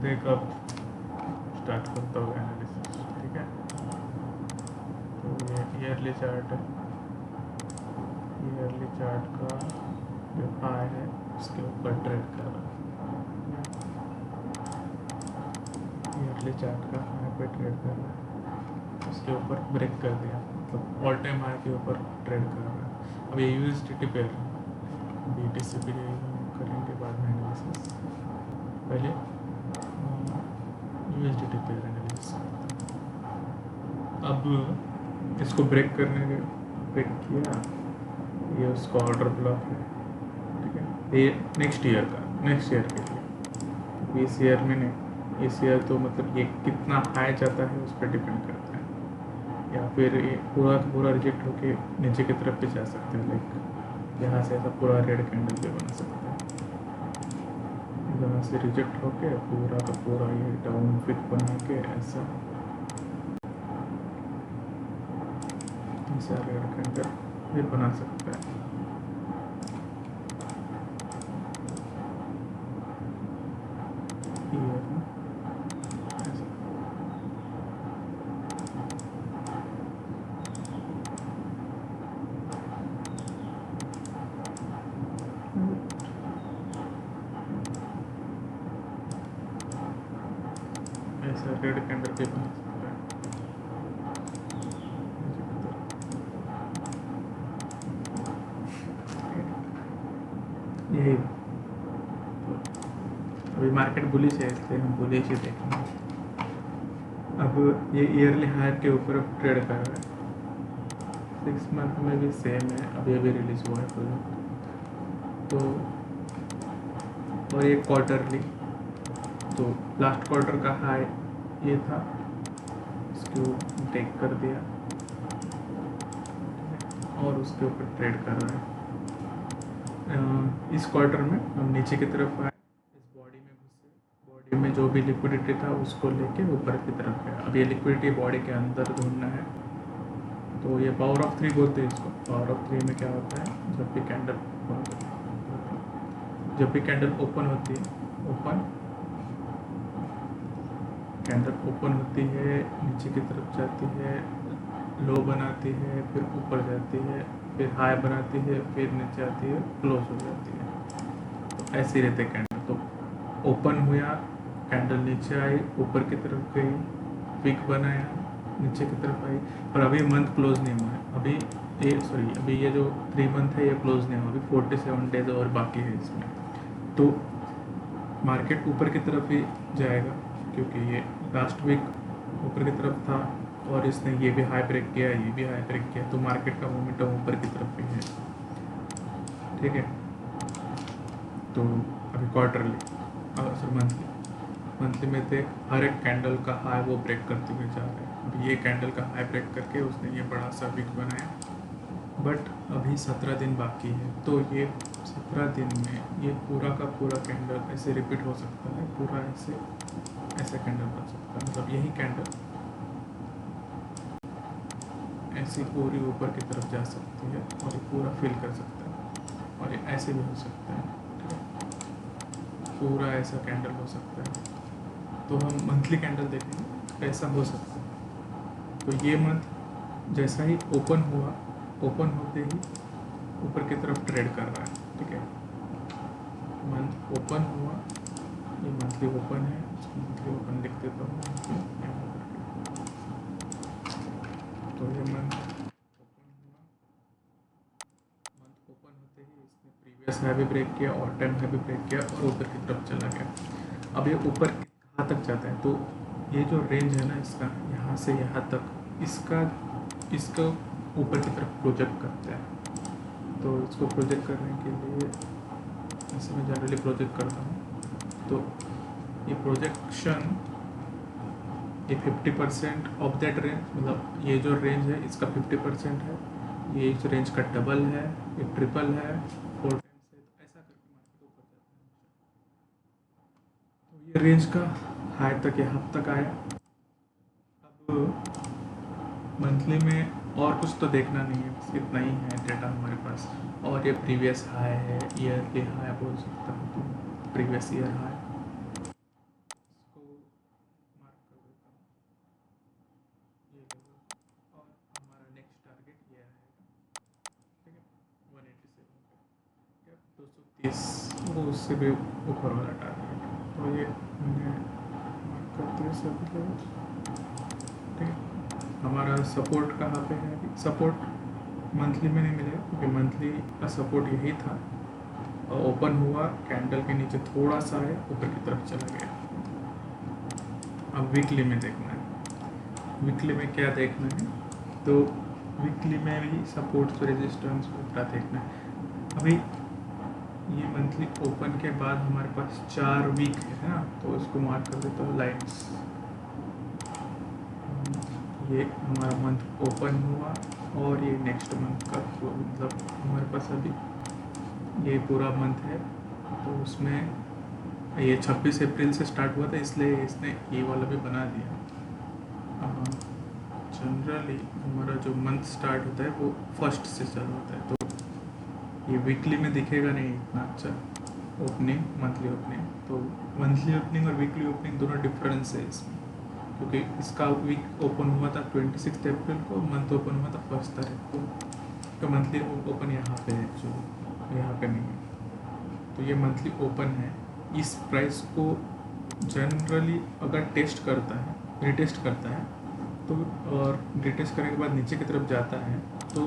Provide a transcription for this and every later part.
देख अब स्टार्ट करता हूँ एनालिसिस। ठीक है, तो ये ईयरली चार्ट है। ईयरली चार्ट का जो हाई है उसके ऊपर ट्रेड कर रहा है। ईयरली चार्ट का हाई पे ट्रेड कर रहा है, उसके ऊपर ब्रेक कर दिया, मतलब ऑल टाइम हाई के ऊपर ट्रेड कर रहा है। अब ये यूएसडीटी पेयर BTC भी करेंगे बाद में एनालिसिस। पहले यूएसडीटी पेयर एनालिसिस करते हैं। अब इसको ब्रेक करने के ब्रेक किया, ये उसका ऑर्डर ब्लॉक है। ठीक है, ये नेक्स्ट ईयर के लिए, इस ईयर में नहीं, इस ईयर तो मतलब ये कितना हाई जाता है उस पर डिपेंड करता है, या फिर ये पूरा रिजेक्ट होके नीचे की तरफ भी जा सकते हैं। लाइक यहाँ से ऐसा पूरा रेड कैंडल भी बन सकता है, यहाँ से रिजेक्ट होके पूरा का पूरा ये डाउन पिक बना के ऐसा रेड कैंडल भी बना सकता है। ऐसा रेड कैंडल भी बना सकता है। यही अभी मार्केट बुलिश है, इसलिए हम बुलिश ही देखेंगे। अब ये ईयरली हाई के ऊपर ट्रेड कर रहा है। 6 मंथ में भी सेम है, अभी अभी रिलीज हुआ है प्रोजेक्ट। तो और ये क्वार्टरली, तो लास्ट क्वार्टर का हाई ये था, इसको ब्रेक कर दिया और उसके ऊपर ट्रेड कर रहा है। इस क्वार्टर में हम नीचे की तरफ आए, इस बॉडी में घुसे, बॉडी में जो भी लिक्विडिटी था उसको लेके ऊपर की तरफ गया। अब ये लिक्विडिटी बॉडी के अंदर ढूंढना है, तो ये पावर ऑफ 3 बोलते हैं इसको। पावर ऑफ 3 में क्या होता है, जब भी कैंडल ओपन होती है, कैंडल ओपन होती है, नीचे की तरफ जाती है, लो बनाती है, फिर ऊपर जाती है, फिर हाई बनाती है, फिर नीचे आती है, क्लोज हो जाती है। तो ऐसे रहते कैंडल। तो ओपन हुआ, कैंडल नीचे आई, ऊपर की तरफ गई, पिक बनाया, नीचे की तरफ आई, और अभी मंथ क्लोज नहीं हुआ है। अभी ये जो 3 मंथ है ये क्लोज नहीं हुआ, अभी 47 डेज और बाकी है इसमें। तो मार्केट ऊपर की तरफ ही जाएगा, क्योंकि ये लास्ट वीक ऊपर की तरफ था और इसने ये भी हाई ब्रेक किया, ये भी हाई ब्रेक किया, तो मार्केट का मोमेंटम ऊपर की तरफ ही है। ठीक है, तो अभी क्वार्टरली सर मंथली में थे, हर एक कैंडल का हाई वो ब्रेक करते हुए जा रहे हैं। अभी ये कैंडल का हाई ब्रेक करके उसने ये बड़ा सा वीक बनाया, बट अभी 17 दिन बाकी है। तो ये 17 दिन में ये पूरा का पूरा कैंडल ऐसे रिपीट हो सकता है, पूरा ऐसे कैंडल बन सकता है। मतलब यही कैंडल ऐसी पूरी ऊपर की तरफ जा सकती है और ये पूरा फिल कर सकता है, और ये ऐसे भी हो सकता है। ठीक है, पूरा ऐसा कैंडल हो सकता है। तो हम मंथली कैंडल देखेंगे, ऐसा हो सकता है। तो ये मंथ जैसा ही ओपन हुआ, ओपन होते ही ऊपर की तरफ ट्रेड कर रहा है। ठीक है, मंथ ओपन हुआ, ये मंथली ओपन है, मंथली ओपन लिख देता हूँ। तो ये मंथ ओपन होते ही इसने प्रीवियस हाई भी ब्रेक किया, और टाइम हाई भी ब्रेक किया, और ऊपर की तरफ चला गया। अब ये ऊपर कहाँ तक जाता है, तो ये जो रेंज है ना इसका, यहाँ से यहाँ तक, इसका ऊपर की तरफ प्रोजेक्ट करता है। तो इसको प्रोजेक्ट करने के लिए ऐसे मैं जनरली प्रोजेक्ट करता हूँ। तो ये प्रोजेक्शन ये 50% ऑफ दैट रेंज, मतलब ये जो रेंज है इसका 50% है, ये इस रेंज का डबल है, ये ट्रिपल है, 4 टाइम्स है, तो ऐसा करके मार्केट ऊपर जाता है। तो ये रेंज का हाई तक यहाँ तक आया। अब मंथली में और कुछ तो देखना नहीं है, बस इतना ही है डेटा हमारे पास। और ये प्रीवियस हाई है, ईयर के हाई बोल सकता हूँ, तो प्रीवियस ईयर हाई इस वो उससे भी ऊपर वाला टारगेट। तो ये मैंने mark कर दिया सभी लेवल। ठीक है, हमारा सपोर्ट कहाँ पे है अभी? सपोर्ट मंथली में नहीं मिलेगा क्योंकि मंथली का सपोर्ट यही था, और ओपन हुआ कैंडल के नीचे थोड़ा सा है, ऊपर की तरफ चला गया। अब वीकली में देखना है, वीकली में क्या देखना है, तो वीकली में भी सपोर्ट्स रेजिस्टेंस वगैरह देखना है। अभी ये मंथली ओपन के बाद हमारे पास 4 वीक है ना, तो इसको मार्क कर देता हूँ लाइन्स। ये हमारा मंथ ओपन हुआ और ये नेक्स्ट मंथ का मतलब हमारे पास अभी ये पूरा मंथ है, तो उसमें ये 26 अप्रैल से स्टार्ट हुआ था, इसलिए इसने ये वाला भी बना दिया। जनरली हमारा जो मंथ स्टार्ट होता है वो फर्स्ट से चालू होता है, तो ये वीकली में दिखेगा नहीं इतना अच्छा ओपनिंग, मंथली ओपनिंग। तो मंथली ओपनिंग और वीकली ओपनिंग दोनों डिफरेंस है इसमें, क्योंकि इसका वीक ओपन हुआ था 26 अप्रैल को, मंथ ओपन हुआ था 1 तारीख को, तो मंथली ओपन यहाँ पे है एक्चुअली, यहाँ पे नहीं है। तो ये मंथली ओपन है। इस प्राइस को जनरली अगर टेस्ट करता है, रिटेस्ट करता है, तो और रिटेस्ट करने के बाद नीचे की तरफ जाता है, तो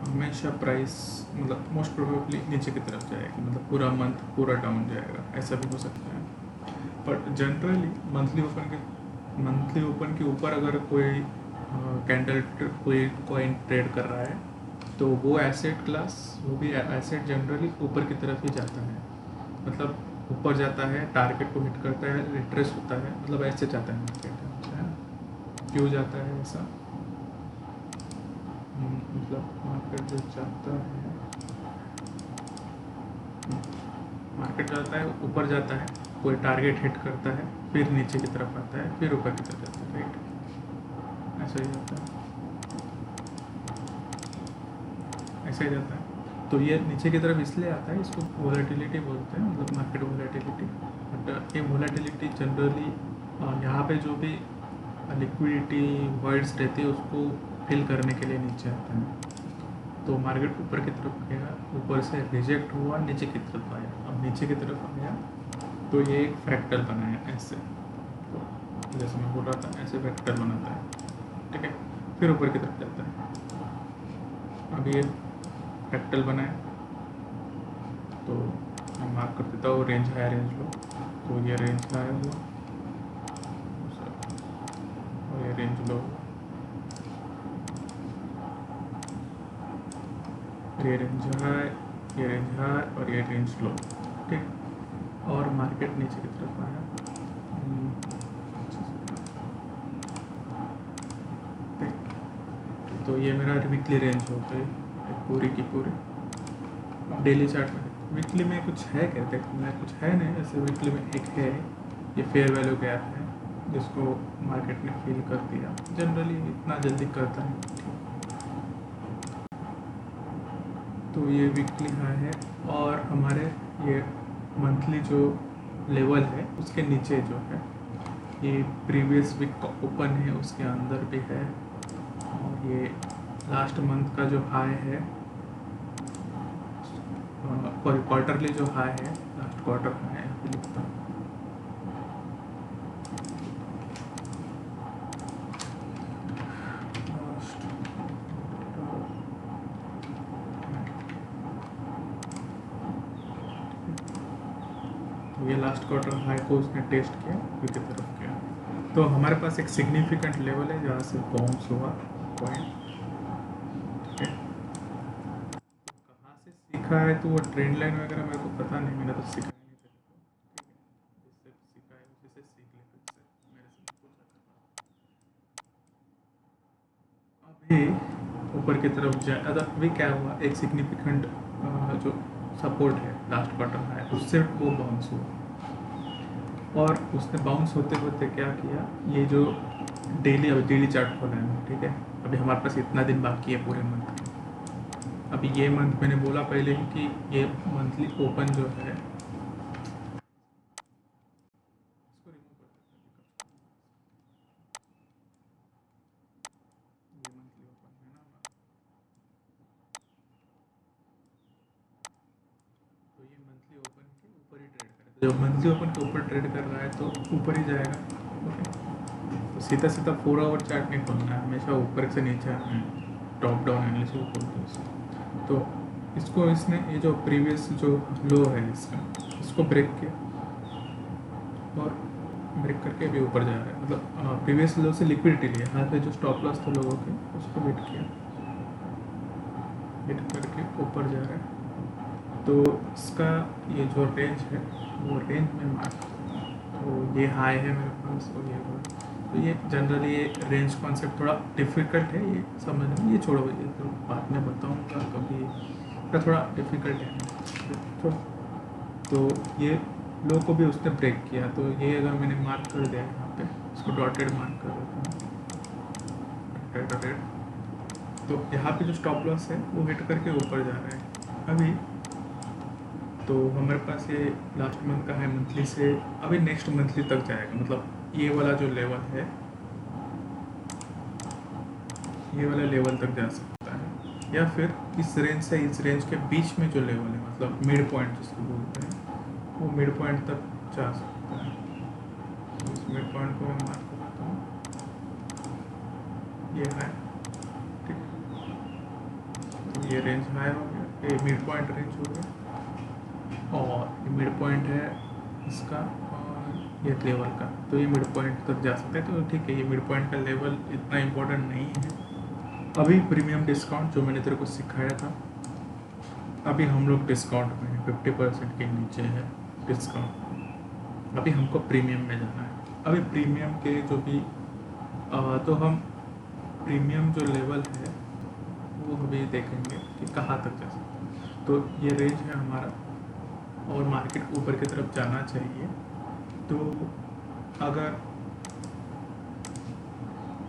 हमेशा प्राइस मतलब मोस्ट प्रोबेबली नीचे की तरफ जाएगी, मतलब पूरा मंथ पूरा डाउन जाएगा, ऐसा भी हो सकता है। बट जनरली मंथली ओपन के ऊपर अगर कोई कैंडल कोई कॉइन ट्रेड कर रहा है, तो वो एसेट क्लास, वो भी एसेट जनरली ऊपर की तरफ ही जाता है, मतलब ऊपर जाता है, टारगेट को हिट करता है, रिट्रेस होता है, मतलब ऐसे जाता है मार्केट, है ना। क्यों जाता है ऐसा? मतलब मार्केट जो जाता है, मार्केट जाता है ऊपर जाता है, कोई टारगेट हिट करता है, फिर नीचे की तरफ आता है, फिर ऊपर की तरफ जाता है, राइट, ऐसा ही जाता है, ऐसा ही जाता है। तो ये नीचे की तरफ इसलिए आता है, इसको वोलेटिलिटी बोलते हैं, मतलब मार्केट वोलेटिलिटी। बट ये वोलेटिलिटी जनरली यहाँ पे जो भी लिक्विडिटी वर्ड्स रहती है उसको फिल करने के लिए नीचे आता है। तो मार्केट ऊपर की तरफ गया, ऊपर से रिजेक्ट हुआ, नीचे की तरफ आया, अब नीचे की तरफ आया तो ये एक फ्रैक्टल बनाया ऐसे, तो जैसे मैं बोल रहा था ऐसे फ्रैक्टल बनाता है, ठीक है, फिर ऊपर की तरफ जाता है। अब ये फ्रैक्टल बनाया, तो मैं मार्क कर देता हूँ रेंज हाई रेंज लो, तो ये रेंज हाई हुआ और ये रेंज लो हुआ, ये रेंज हाई, ये रेंज हाई और ये रेंज लो, ठीक। और मार्केट नीचे की तरफ आया, ठीक। तो ये मेरा वीकली रेंज हो गई पूरी की पूरी। डेली चार्ट में वीकली में कुछ है क्या? देखो मैं कुछ है नहीं, ऐसे वीकली में एक है, ये फेयर वैल्यू गैप है, जिसको मार्केट ने फील कर दिया, जनरली इतना जल्दी करता है। तो ये वीकली हाई है, और हमारे ये मंथली जो लेवल है उसके नीचे जो है ये प्रीवियस वीक का ओपन है, उसके अंदर भी है, और ये लास्ट मंथ का जो हाई है, क्वार्टरली जो हाई है, लास्ट क्वार्टर का है, यहाँ पे लिखता हूँ। ये लास्ट क्वार्टर हाई को उसने टेस्ट किया, ऊपर की तरफ किया, तो हमारे पास एक सिग्निफिकेंट लेवल है जहाँ से बाउंस हुआ पॉइंट, ठीक है। कहाँ से सीखा है तो वो ट्रेंड लाइन वगैरह मेरे को पता नहीं, मैंने तो सीखा ही नहीं तेरे को, ठीक है, जिससे सीखा है उसी से सीख ले, खुद से मेरे से पूछा करना। अभी ऊपर की तरफ जाए, अभी क्या हुआ, एक सिग्निफिकेंट जो सपोर्ट है लास्ट क्वार्टर है उससे वो बाउंस हुआ, और उसने बाउंस होते होते क्या किया, ये जो डेली, अभी डेली चार्ट खोला है, ठीक है, अभी हमारे पास इतना दिन बाकी है पूरे मंथ के। अभी ये मंथ मैंने बोला पहले ही कि ये मंथली ओपन जो है, इसको रिमूव कर देते हैं, ये मंथली ओपन है ना हमारा, तो ऊपर ही ट्रेड करे, तो जब मंथली ओपन के ऊपर ट्रेड कर रहा है तो ऊपर ही जाएगा। ओके, तो सीधा सीधा 4 आवर चार्ट नहीं खोलना है, हमेशा ऊपर से नीचे आना है, टॉप डाउन एनालिसिस खोलते हैं। तो इसको इसने ये जो प्रीवियस जो लो है इसका, इसको ब्रेक किया और ब्रेक करके भी ऊपर जा रहा है, मतलब प्रीवियस लो से लिक्विडिटी लिया, हाथ पे जो स्टॉप लॉस थे लोगों के उसको हिट किया, हिट करके ऊपर जा रहा है। तो इसका ये जो रेंज है वो रेंज में मार्क, तो ये हाई है मेरे पास और ये लो। तो ये जनरली ये रेंज कॉन्सेप्ट थोड़ा डिफ़िकल्ट है ये समझने में, ये छोड़ो, ये तो बाद में बताऊँगा कभी, का थोड़ा डिफ़िकल्ट है। तो ये लो को भी उसने ब्रेक किया, तो ये अगर मैंने मार्क कर दिया यहाँ पे, इसको डॉटेड मार्क कर देता हूँ, डॉटेड। तो यहाँ पे जो स्टॉप लॉस है वो हिट करके ऊपर जा रहा है अभी। तो हमारे पास ये लास्ट मंथ का है, मंथली से अभी नेक्स्ट मंथली तक जाएगा, मतलब ये वाला जो लेवल है, ये वाला लेवल तक जा सकता है, या फिर इस रेंज से इस रेंज के बीच में जो लेवल है, मतलब मिड पॉइंट जिसको बोलते हैं, वो मिड पॉइंट तक जा सकता है। तो इस मिड पॉइंट को मैं मार्क करता हूँ, ये है, ठीक। तो ये रेंज हाई हो गया, ये मिड पॉइंट रेंज हो गया, और ये मिड पॉइंट है इसका और ये लेवल का, तो ये मिड पॉइंट तक जा सकता है। तो ठीक है, ये मिड पॉइंट का लेवल इतना इम्पोर्टेंट नहीं है। अभी प्रीमियम डिस्काउंट जो मैंने तेरे को सिखाया था, अभी हम लोग डिस्काउंट में हैं, 50% के नीचे है डिस्काउंट। अभी हमको प्रीमियम में जाना है। अभी प्रीमियम के जो भी तो हम प्रीमियम जो लेवल है वो अभी देखेंगे कि कहाँ तक जा सकते हैं। तो ये रेंज है हमारा, और मार्केट ऊपर की तरफ जाना चाहिए। तो अगर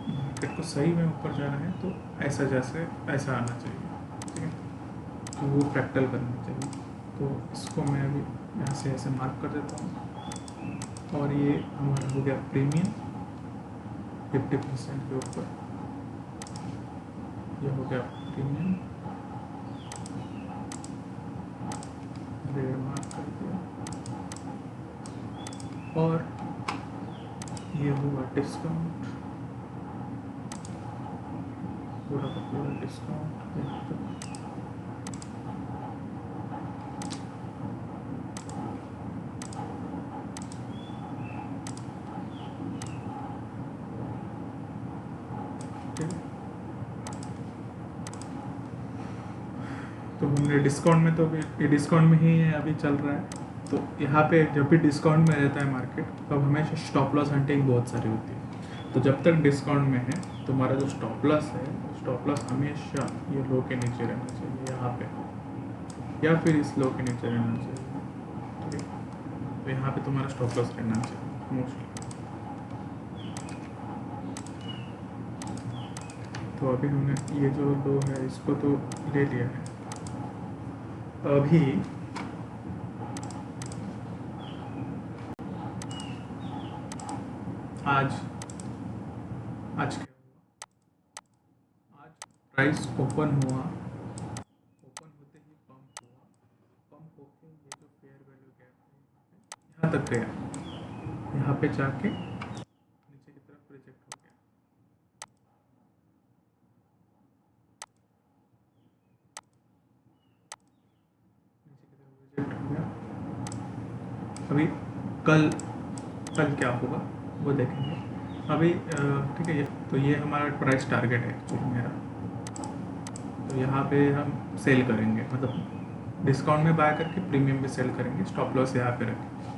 मार्केट को सही में ऊपर जाना है तो ऐसा जैसे ऐसा आना चाहिए, ठीक है, तो वो फ्रैक्टल करना चाहिए। तो इसको मैं अभी यहाँ से ऐसे मार्क कर देता हूँ, और ये हमारा हो गया प्रीमियम 50% के ऊपर, ये हो गया प्रीमियम, रेड मार्क कर दिया, और ये हुआ डिस्काउंट, पूरा का पूरा डिस्काउंट यहाँ पे। तो हमने डिस्काउंट में, तो अभी ये डिस्काउंट में ही है अभी चल रहा है। तो यहाँ पे जब भी डिस्काउंट में रहता है मार्केट, तब हमेशा स्टॉप लॉस हंटिंग बहुत सारी होती है। तो जब तक डिस्काउंट में है, तुम्हारा जो स्टॉप लॉस है, स्टॉप लॉस हमेशा ये लो के नीचे रहना चाहिए यहाँ पे, या फिर इस लो के नीचे रहना चाहिए, ठीक है। तो यहाँ पे तुम्हारा स्टॉप लॉस रहना चाहिए मोस्टली। तो अभी हमने ये जो लो है इसको तो ले लिया है। अभी आज क्या हुआ, आज प्राइस ओपन हुआ, ओपन होते ही पंप हुआ, पंप होके ये जो फेयर वैल्यू गैप है यहाँ तक गया, यहाँ पे जाके नीचे की तरफ रिजेक्ट हो गया। नीचे की तरफ रिजेक्ट हो गया। अभी कल क्या होगा वो देखेंगे अभी, ठीक है। तो ये हमारा प्राइस टारगेट है एक्चुअली मेरा। तो यहाँ पे हम सेल करेंगे, मतलब डिस्काउंट में बाय करके प्रीमियम में सेल करेंगे, स्टॉप लॉस यहाँ पे रखेंगे,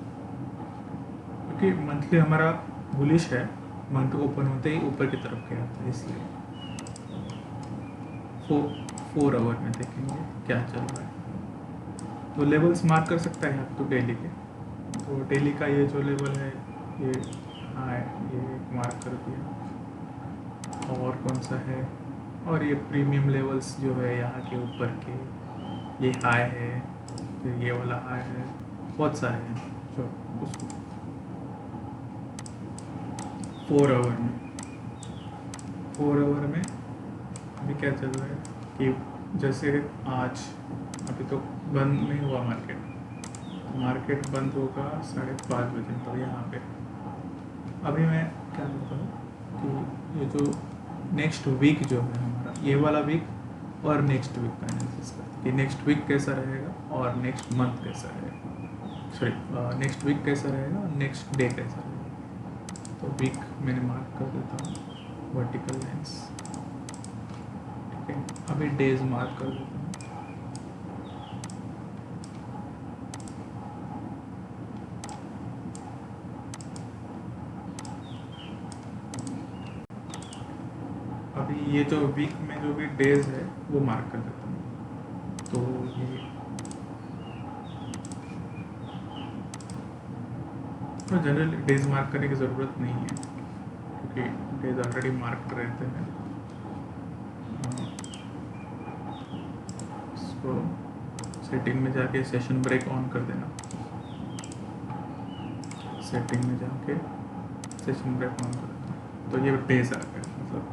क्योंकि मंथली हमारा बुलिश है, मंथ ओपन होते ही ऊपर की तरफ गया था, इसलिए 4 आवर में देखेंगे क्या चल रहा है। तो लेवल्स मार्क कर सकता है आप तो डेली के। तो डेली का ये जो लेवल है, ये हाँ ये मार्क कर दिया, और कौन सा है, और ये प्रीमियम लेवल्स जो है यहाँ के ऊपर के, ये हाई है, फिर ये वाला हाई है, बहुत सारे हैं जो उसको 4 आवर में अभी क्या चल रहा है कि जैसे आज अभी तो बंद नहीं हुआ मार्केट, मार्केट बंद होगा 5:30 तो यहाँ पे अभी मैं क्या करता हूँ कि ये जो नेक्स्ट वीक जो है हमारा, ये वाला वीक और नेक्स्ट वीक का एनालिसिस करते हैं कि नेक्स्ट वीक कैसा रहेगा और नेक्स्ट मंथ कैसा रहेगा, सॉरी नेक्स्ट वीक कैसा रहेगा और नेक्स्ट डे कैसा रहेगा। तो वीक मैंने मार्क कर देता हूँ वर्टिकल लाइंस, ठीक है। अभी डेज मार्क कर देता हूँ। अभी ये जो वीक में जो भी डेज है वो मार्क कर देता हूँ। तो ये तो जनरली डेज मार्क करने की ज़रूरत नहीं है क्योंकि डेज ऑलरेडी मार्क रहते हैं। इसको सेटिंग में जाके सेशन ब्रेक ऑन कर देना, सेटिंग में जाके सेशन ब्रेक ऑन कर देना। तो ये डेज आ गए, मतलब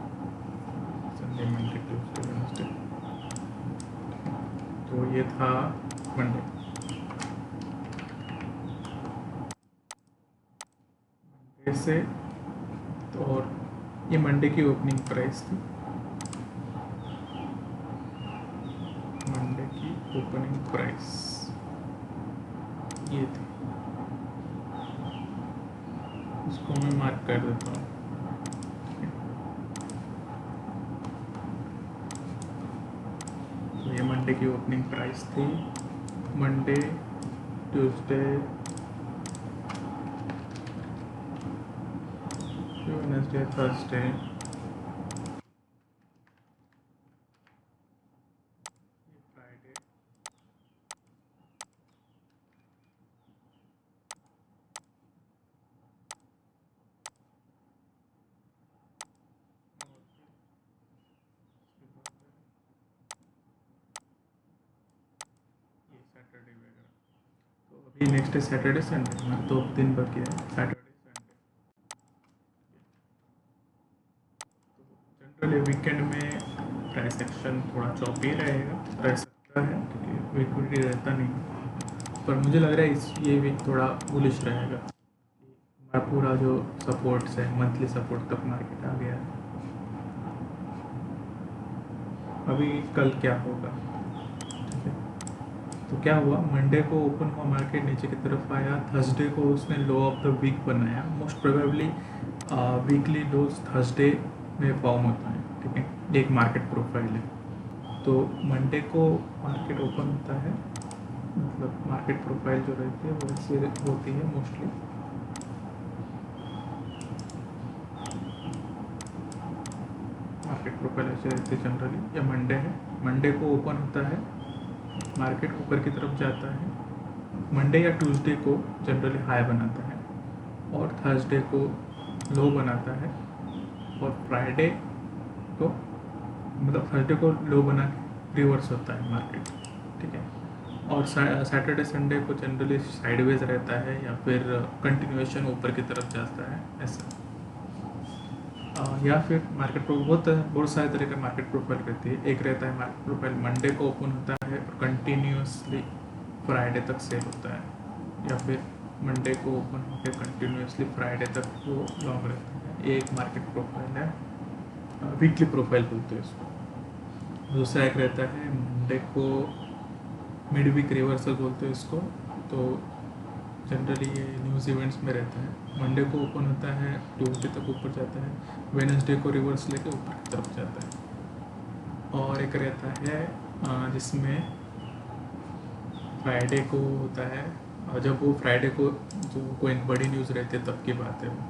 संडे मंडे ट्यूसडे वेडनेसडे। तो ये था मंडे। मंडे से तो और ये मंडे की ओपनिंग प्राइस थी, मंडे की ओपनिंग प्राइस ये थी, इसको मैं मार्क कर देता हूँ। तो ये मंडे की ओपनिंग प्राइस थी, Monday Tuesday Wednesday Thursday Friday ये सैटरडे वगैरह। तो अभी नेक्स्ट है सैटरडे संडे, मैं 2 दिन बाकी है सैटरडे संडे। तो जनरली वीकेंड में प्राइस एक्शन थोड़ा चौपी रहेगा, रह सकता है क्योंकि लिक्विडिटी रहता नहीं, पर मुझे लग रहा है ये वीक थोड़ा बुलिश रहेगा। हमारा पूरा जो सपोर्ट्स है, मंथली सपोर्ट तक मार्केट आ गया है। अभी कल क्या होगा, ठीक है। तो क्या हुआ, मंडे को ओपन हुआ मार्केट नीचे की तरफ आया, थर्सडे को उसने लो ऑफ द वीक बनाया। मोस्ट प्रोबेबली वीकली लोज थर्सडे में फॉर्म होता है, ठीक है। एक मार्केट प्रोफाइल है। तो मंडे को मार्केट ओपन होता है, मतलब मार्केट प्रोफाइल जो रहती है वो ऐसे होती है मोस्टली। मार्केट प्रोफाइल ऐसे रहती है जनरली। या मंडे है, मंडे को ओपन होता है, मार्केट ऊपर की तरफ जाता है, मंडे या ट्यूसडे को जनरली हाई बनाता है और थर्सडे को लो बनाता है और फ्राइडे को, मतलब थर्सडे को लो बना के रिवर्स होता है मार्केट, ठीक है। और सैटरडे संडे को जनरली साइडवेज रहता है या फिर कंटिन्यूएशन ऊपर की तरफ जाता है ऐसा। या फिर मार्केट बहुत सारे तरह का मार्केट प्रोफाइल रहती है। एक रहता है मार्केट प्रोफाइल मंडे को ओपन होता है और कंटिन्यूसली फ्राइडे तक सेल होता है, या फिर मंडे को ओपन होकर कंटिन्यूसली फ्राइडे तक वो लॉन्ग रहता है। ये एक मार्केट प्रोफाइल है, वीकली प्रोफाइल बोलते हैं इसको। दूसरा एक रहता है मंडे को मिड वीक रिवर्सल बोलते हैं इसको। तो जनरली ये न्यूज़ इवेंट्स में रहता है। मंडे को ओपन होता है, ट्यूसडे तक ऊपर जाता है, वेडनेसडे को रिवर्स लेके ऊपर की तरफ जाता है। और एक रहता है जिसमें फ्राइडे को होता है, और जब वो फ्राइडे को जो कोई बड़ी न्यूज़ रहती है तब की बात है वो,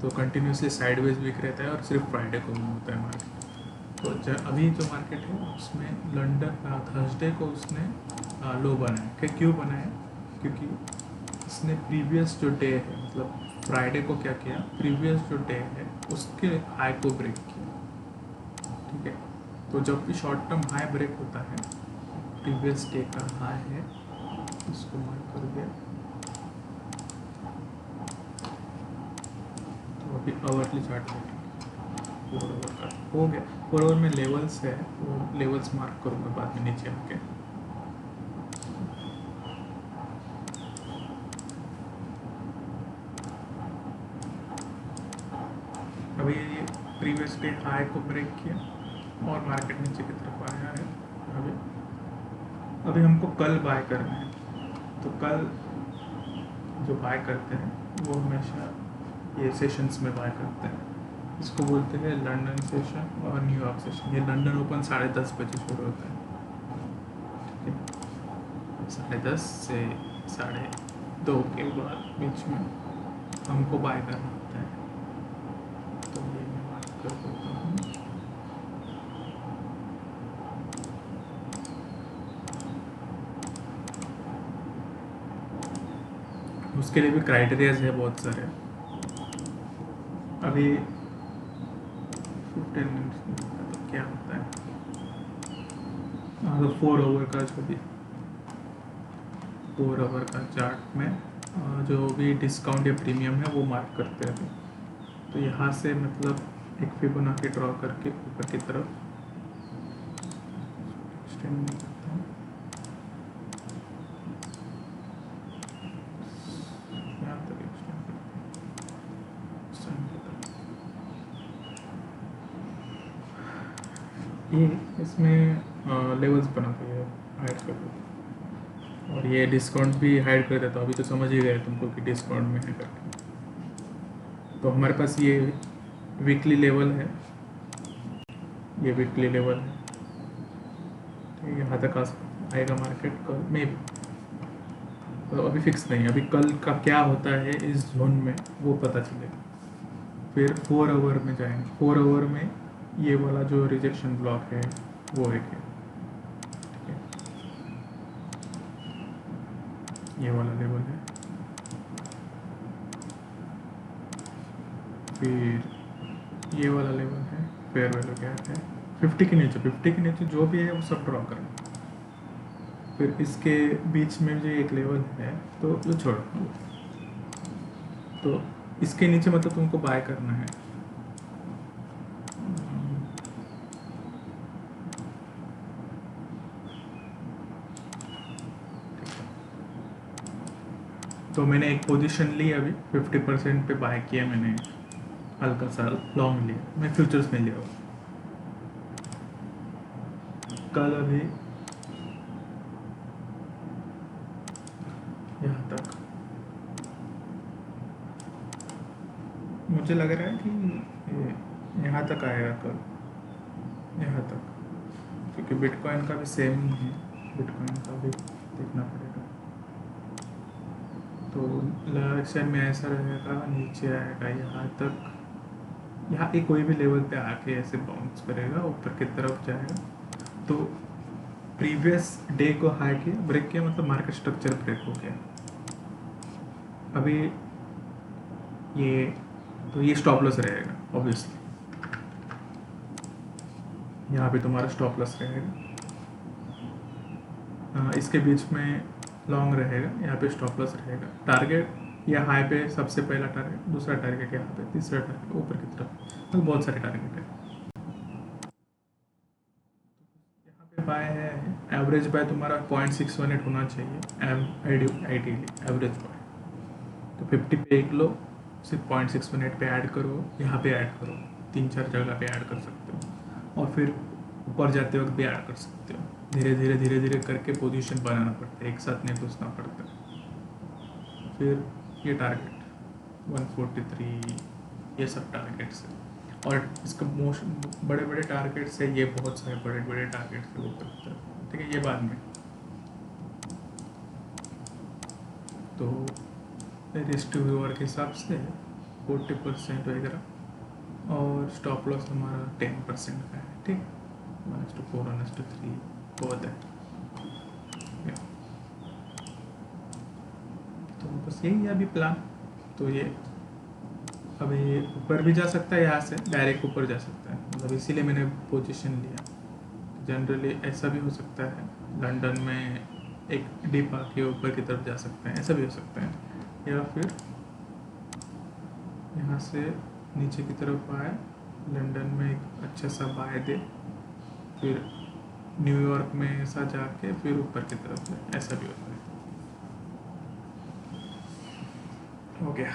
तो कंटिन्यूसली साइडवेज वीक रहता है और सिर्फ फ्राइडे को होता है मार्केट। तो अभी जो मार्केट है उसमें लंदन थर्सडे को उसने लो बनाया। क्यों बनाया, क्योंकि इसने प्रीवियस जो डे है, मतलब फ्राइडे को क्या किया, प्रीवियस जो डे है उसके हाई को ब्रेक किया, ठीक है। तो जब भी शॉर्ट टर्म हाई ब्रेक होता है, प्रीवियस डे का हाई है, इसको मार्क कर दिया। तो अभी आवरली चार्ट देखेंगे, 4 आवर का हो गया। 4 आवर में लेवल्स है, वो लेवल्स मार्क करूँगा बाद में नीचे आके। अभी ये प्रीवियस डे हाई को ब्रेक किया और मार्केट नीचे की तरफ आया है। अभी हमको कल बाय करना है, तो कल जो बाय करते हैं वो हमेशा ये सेशंस में बाय करते हैं। इसको बोलते हैं लंदन सेशन और न्यूयॉर्क सेशन। ये लंदन ओपन 10:30 बजे शुरू होता है, ठीक है। 10:30 से 2:30 के बाद बीच में हमको बाय करना होता है। तो ये मैं बात कर देता हूँ। उसके लिए भी क्राइटेरियाज है बहुत सारे। अभी 15 मिनट्स तो क्या होता है, तो 4 आवर का जो भी 4 आवर का चार्ट में जो भी डिस्काउंट या प्रीमियम है वो मार्क करते हैं। तो यहाँ से मतलब एक फिबोनाची ड्रॉ करके ऊपर की तरफ एक्सटेंड नहीं करता हूँ, यहाँ तक एक्सटेंड करता हूँ। ये इसमें लेवल्स बनाते हैं, हाइड कर देते हैं, और ये डिस्काउंट भी हाइड कर देता हूँ। अभी तो समझ ही गए तुमको कि डिस्काउंट में है करके। तो हमारे पास ये वीकली लेवल है, ये वीकली लेवल है, तो यहाँ तक आएगा मार्केट कल में भी। तो अभी फिक्स नहीं है, अभी कल का क्या होता है इस जोन में वो पता चलेगा। फिर 4 आवर में जाएंगे। 4 आवर में ये वाला जो रिजेक्शन ब्लॉक है वो एक है, ठीक है। ये वाला लेवल है। फिर ये वाला लेवल है, फेयर वैल्यू गैप है 50 के नीचे। 50 के नीचे जो भी है वो सब ड्रॉ करना। फिर इसके बीच में जो एक लेवल है तो वो छोड़ो। तो इसके नीचे मतलब तुमको बाय करना है। तो मैंने एक पोजीशन ली, अभी 50% पे बाय किया मैंने, हल्का सा लॉन्ग लिया, मैं फ्यूचर्स में लिया। कल अभी यहाँ तक मुझे लग रहा है कि यहाँ तक आएगा कल, यहाँ तक, क्योंकि बिटकॉइन का भी सेम ही है। बिटकॉइन का भी देखना पड़ेगा। तो डायरेक्शन में ऐसा रहेगा, नीचे आएगा यहाँ तक, यहाँ एक कोई भी लेवल पे आके ऐसे बाउंस करेगा, ऊपर की तरफ जाएगा। तो प्रीवियस डे को हाई किया, ब्रेक किया, मतलब मार्केट स्ट्रक्चर ब्रेक हो गया। अभी ये स्टॉप लॉस रहेगा ऑब्वियसली, यहाँ पे तुम्हारा स्टॉप लॉस रहेगा। इसके बीच में लॉन्ग रहेगा, यहाँ पे स्टॉप लॉस रहेगा। टारगेट या हाई पे सबसे पहला टारगेट, दूसरा टारगेट यहाँ पे, तीसरा टारगेट ऊपर की तरफ, तो बहुत सारे टारगेट है। यहाँ पे बाय है, एवरेज बाय तुम्हारा 0.618 होना चाहिए आइडियली एवरेज बाय। तो 50 पे एक लो, सिर्फ 0.618 पे ऐड करो, यहाँ पे ऐड करो, 3-4 जगह पे ऐड कर सकते हो, और फिर ऊपर जाते वक्त भी ऐड कर सकते हो। धीरे धीरे करके पोजीशन बनाना पड़ता है, एक साथ नहीं घुसना पड़ता। फिर ये टारगेट 143, ये सब टारगेट्स है, और इसका मोस्ट बड़े टारगेट्स है, ये बहुत सारे बड़े टारगेट्स है ऊपर की तरफ, ठीक है। ये बाद में तो रिस्क टू व्यूअर के हिसाब से 40% वगैरह, और स्टॉप लॉस हमारा 10% का है, ठीक। 1:4, 1:3 बहुत है। तो बस यही है अभी प्लान। तो ये अभी ऊपर भी जा सकता है, यहाँ से डायरेक्ट ऊपर जा सकता है, मतलब इसीलिए मैंने पोजीशन लिया। जनरली ऐसा भी हो सकता है, लंदन में एक डिप आके ऊपर की तरफ जा सकते हैं, ऐसा भी हो सकता है, या फिर यहाँ से नीचे की तरफ आए, लंदन में एक अच्छा सा बाय दे, फिर न्यूयॉर्क में ऐसा जाके फिर ऊपर की तरफ जाए, ऐसा भी होता है। हो गया।